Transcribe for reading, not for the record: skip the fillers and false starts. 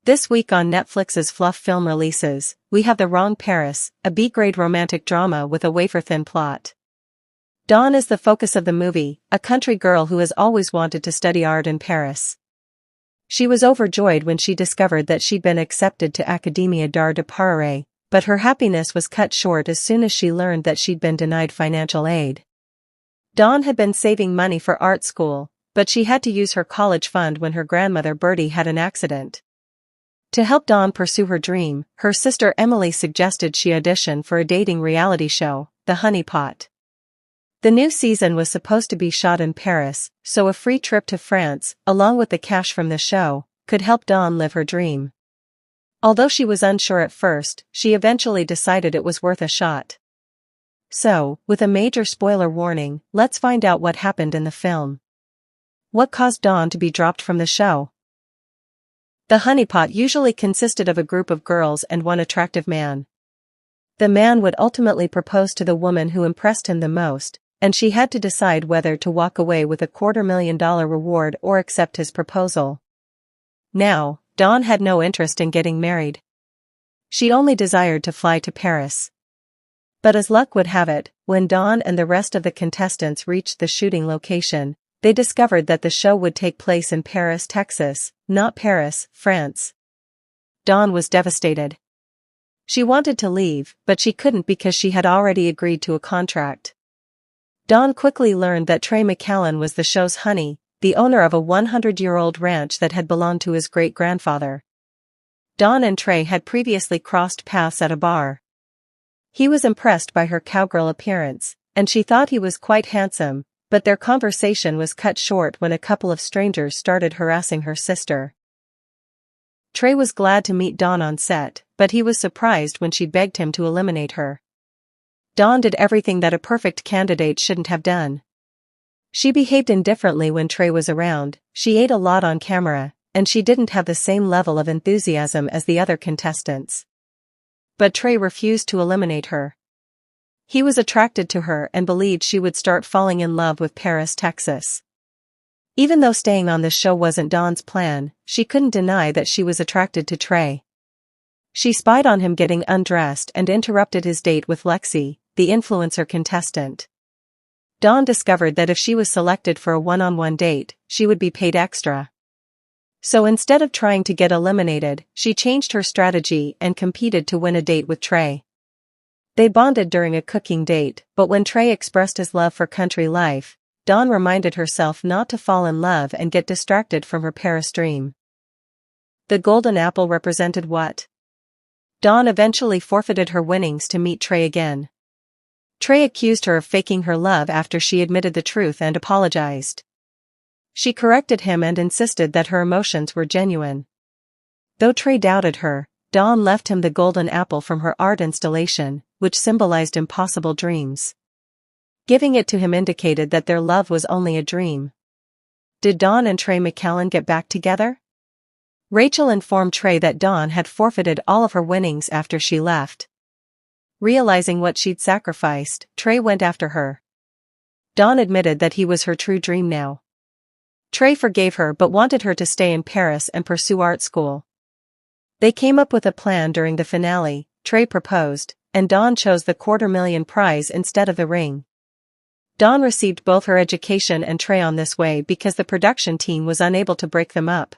This week on Netflix's fluff film releases, we have The Wrong Paris, a B-grade romantic drama with a wafer-thin plot. Dawn is the focus of the movie, a country girl who has always wanted to study art in Paris. She was overjoyed when she discovered that she'd been accepted to Académie d'Art de Paris, but her happiness was cut short as soon as she learned that she'd been denied financial aid. Dawn had been saving money for art school, but she had to use her college fund when her grandmother Bertie had an accident. To help Dawn pursue her dream, her sister Emily suggested she audition for a dating reality show, The Honey Pot. The new season was supposed to be shot in Paris, so a free trip to France, along with the cash from the show, could help Dawn live her dream. Although she was unsure at first, she eventually decided it was worth a shot. So, with a major spoiler warning, let's find out what happened in the film. What caused Dawn to be dropped from the show? The honeypot usually consisted of a group of girls and one attractive man. The man would ultimately propose to the woman who impressed him the most, and she had to decide whether to walk away with a $250,000 reward or accept his proposal. Now, Dawn had no interest in getting married. She only desired to fly to Paris. But as luck would have it, when Dawn and the rest of the contestants reached the shooting location, they discovered that the show would take place in Paris, Texas, not Paris, France. Dawn was devastated. She wanted to leave, but she couldn't because she had already agreed to a contract. Dawn quickly learned that Trey McCallan was the show's honey, the owner of a 100-year-old ranch that had belonged to his great-grandfather. Dawn and Trey had previously crossed paths at a bar. He was impressed by her cowgirl appearance, and she thought he was quite handsome, but their conversation was cut short when a couple of strangers started harassing her sister. Trey was glad to meet Dawn on set, but he was surprised when she begged him to eliminate her. Dawn did everything that a perfect candidate shouldn't have done. She behaved indifferently when Trey was around, she ate a lot on camera, and she didn't have the same level of enthusiasm as the other contestants. But Trey refused to eliminate her. He was attracted to her and believed she would start falling in love with Paris, Texas. Even though staying on the show wasn't Dawn's plan, she couldn't deny that she was attracted to Trey. She spied on him getting undressed and interrupted his date with Lexi, the influencer contestant. Dawn discovered that if she was selected for a one-on-one date, she would be paid extra. So instead of trying to get eliminated, she changed her strategy and competed to win a date with Trey. They bonded during a cooking date, but when Trey expressed his love for country life, Dawn reminded herself not to fall in love and get distracted from her Paris dream. The golden apple represented what? Dawn eventually forfeited her winnings to meet Trey again. Trey accused her of faking her love after she admitted the truth and apologized. She corrected him and insisted that her emotions were genuine. Though Trey doubted her, Dawn left him the golden apple from her art installation, which symbolized impossible dreams. Giving it to him indicated that their love was only a dream. Did Dawn and Trey McCallan get back together? Rachel informed Trey that Dawn had forfeited all of her winnings after she left. Realizing what she'd sacrificed, Trey went after her. Dawn admitted that he was her true dream now. Trey forgave her but wanted her to stay in Paris and pursue art school. They came up with a plan during the finale. Trey proposed, and Dawn chose the $250,000 prize instead of the ring. Dawn received both her education and Trey on this way because the production team was unable to break them up.